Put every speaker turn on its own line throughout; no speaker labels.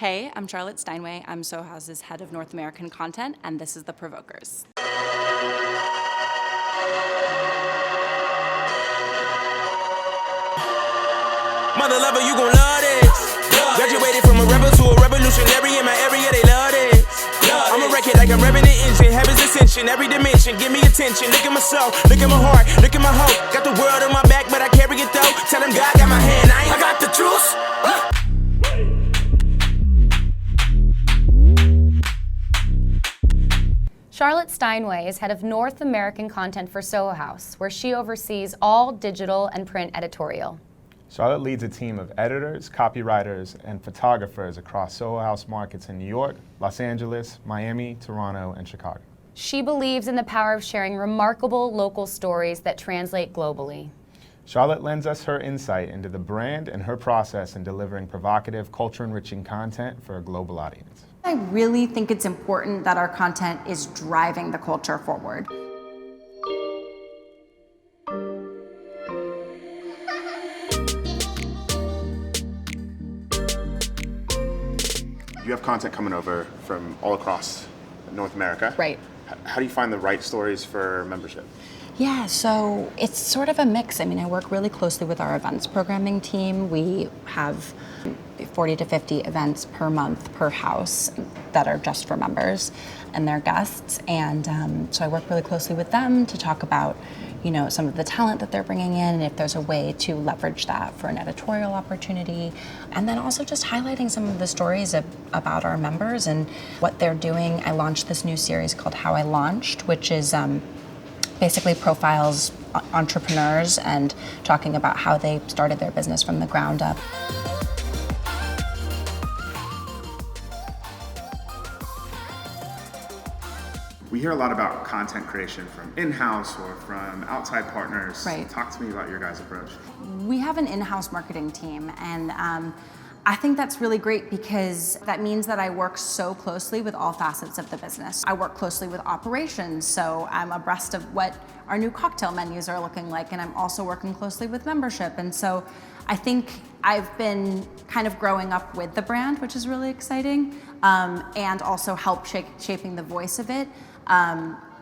Hey, I'm Charlotte Steinway. I'm Soho House's head of North American content, and this is the Provokers.
Mother lover, you gon' love this. Graduated from a rebel to a revolutionary in my area, they love this. I'm a wreck it like I'm revving the engine, heaven's ascension, every dimension, give me attention. Look at my soul, look at my heart, look at my hope. Got the world on my back, but I carry it though. Tell him God got my hand, I got the truth.
Charlotte Steinway is head of North American content for Soho House, where she oversees all digital and print editorial.
Charlotte leads a team of editors, copywriters, and photographers across Soho House markets in New York, Los Angeles, Miami, Toronto, and Chicago.
She believes in the power of sharing remarkable local stories that translate globally.
Charlotte lends us her insight into the brand and her process in delivering provocative, culture-enriching content for a global audience.
I really think it's important that our content is driving the culture forward.
You have content coming over from all across North America.
Right.
How do you find the right stories for membership?
Yeah, so it's sort of a mix. I mean, I work really closely with our events programming team. We have 40 to 50 events per month per house that are just for members and their guests. And so I work really closely with them to talk about, you know, some of the talent that they're bringing in and if there's a way to leverage that for an editorial opportunity. And then also just highlighting some of the stories about our members and what they're doing. I launched this new series called How I Launched, which is basically profiles entrepreneurs and talking about how they started their business from the ground up.
We hear a lot about content creation from in-house or from outside partners.
Right.
Talk to me about your guys' approach.
We have an in-house marketing team, and I think that's really great because that means that I work so closely with all facets of the business. I work closely with operations, so I'm abreast of what our new cocktail menus are looking like, and I'm also working closely with membership. And so I think I've been kind of growing up with the brand, which is really exciting, and also help shaping the voice of it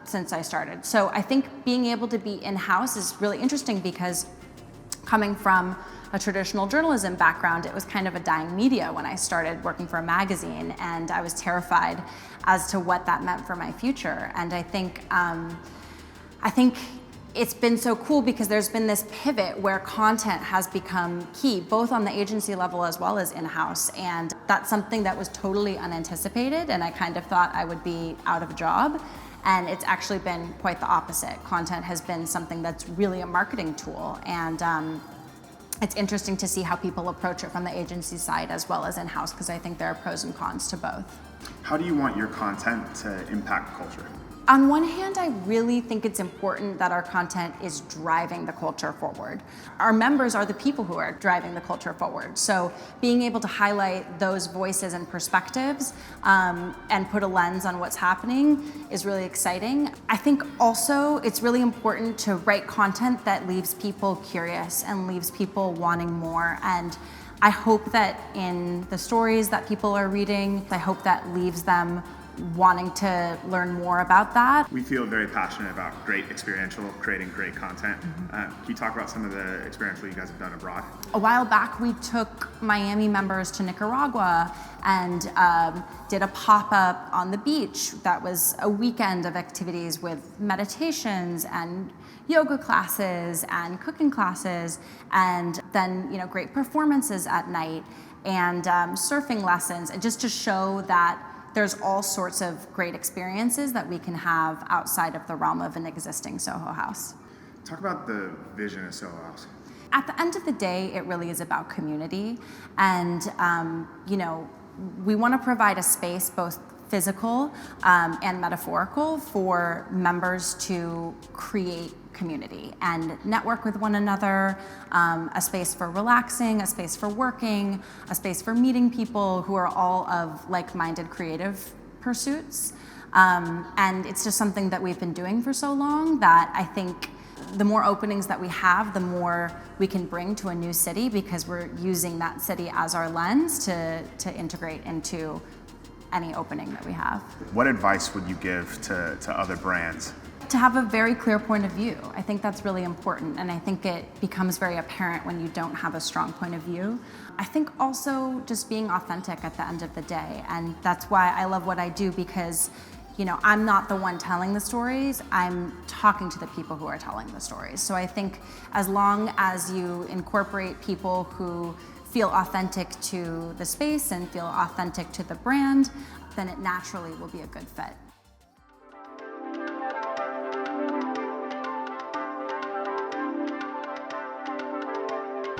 since I started. So I think being able to be in-house is really interesting because coming from a traditional journalism background, it was kind of a dying media when I started working for a magazine, and I was terrified as to what that meant for my future. And I think it's been so cool because there's been this pivot where content has become key, both on the agency level as well as in-house. And that's something that was totally unanticipated, and I kind of thought I would be out of a job. And it's actually been quite the opposite. Content has been something that's really a marketing tool. And it's interesting to see how people approach it from the agency side as well as in-house, because I think there are pros and cons to both.
How do you want your content to impact culture?
On one hand, I really think it's important that our content is driving the culture forward. Our members are the people who are driving the culture forward. So being able to highlight those voices and perspectives and put a lens on what's happening is really exciting. I think also it's really important to write content that leaves people curious and leaves people wanting more. And I hope that in the stories that people are reading, I hope that leaves them wanting to learn more about that.
We feel very passionate about great experiential, creating great content. Can you talk about some of the experiential you guys have done abroad?
A while back, we took Miami members to Nicaragua and did a pop-up on the beach. That was a weekend of activities with meditations and yoga classes and cooking classes, and then great performances at night and surfing lessons, and just to show that there's all sorts of great experiences that we can have outside of the realm of an existing Soho House.
Talk about the vision of Soho House.
At the end of the day, it really is about community. And, we want to provide a space, both physical and metaphorical, for members to create community and network with one another, a space for relaxing, a space for working, a space for meeting people who are all of like-minded creative pursuits. And it's just something that we've been doing for so long that I think the more openings that we have, the more we can bring to a new city because we're using that city as our lens to integrate into any opening that we have.
What advice would you give to other brands?
To have a very clear point of view. I think that's really important, and I think it becomes very apparent when you don't have a strong point of view. I think also just being authentic at the end of the day, and that's why I love what I do, because I'm not the one telling the stories, I'm talking to the people who are telling the stories. So I think as long as you incorporate people who feel authentic to the space and feel authentic to the brand, then it naturally will be a good fit.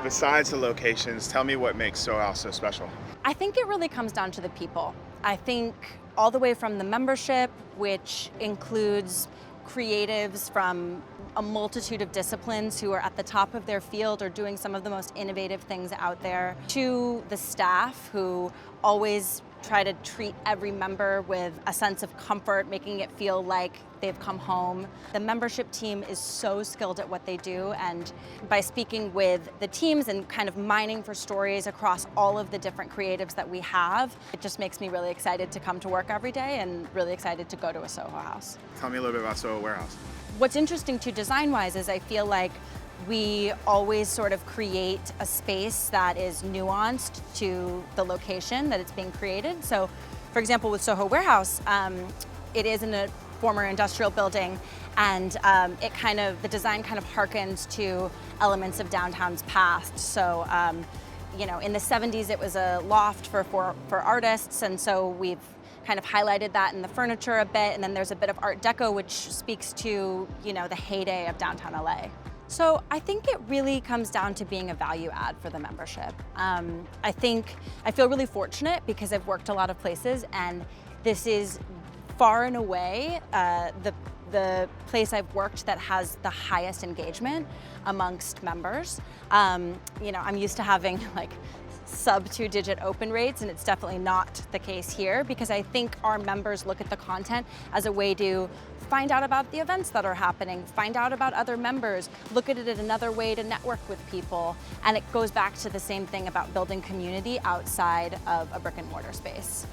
Besides the locations, tell me what makes Soho House so special.
I think it really comes down to the people. I think all the way from the membership, which includes creatives from a multitude of disciplines who are at the top of their field or doing some of the most innovative things out there, to the staff who always try to treat every member with a sense of comfort, making it feel like they've come home. The membership team is so skilled at what they do, and by speaking with the teams and kind of mining for stories across all of the different creatives that we have, it just makes me really excited to come to work every day and really excited to go to a Soho House.
Tell me a little bit about Soho Warehouse.
What's interesting too design-wise is I feel like we always sort of create a space that is nuanced to the location that it's being created. So, for example, with Soho Warehouse, it is in a former industrial building, and the design kind of harkens to elements of downtown's past. So, in the 70s, it was a loft for artists, and so we've kind of highlighted that in the furniture a bit, and then there's a bit of Art Deco, which speaks to, the heyday of downtown LA. So I think it really comes down to being a value add for the membership. I feel really fortunate because I've worked a lot of places, and this is far and away the place I've worked that has the highest engagement amongst members. I'm used to having sub 2-digit open rates, and it's definitely not the case here, because I think our members look at the content as a way to find out about the events that are happening, find out about other members, look at it as another way to network with people, and it goes back to the same thing about building community outside of a brick and mortar space.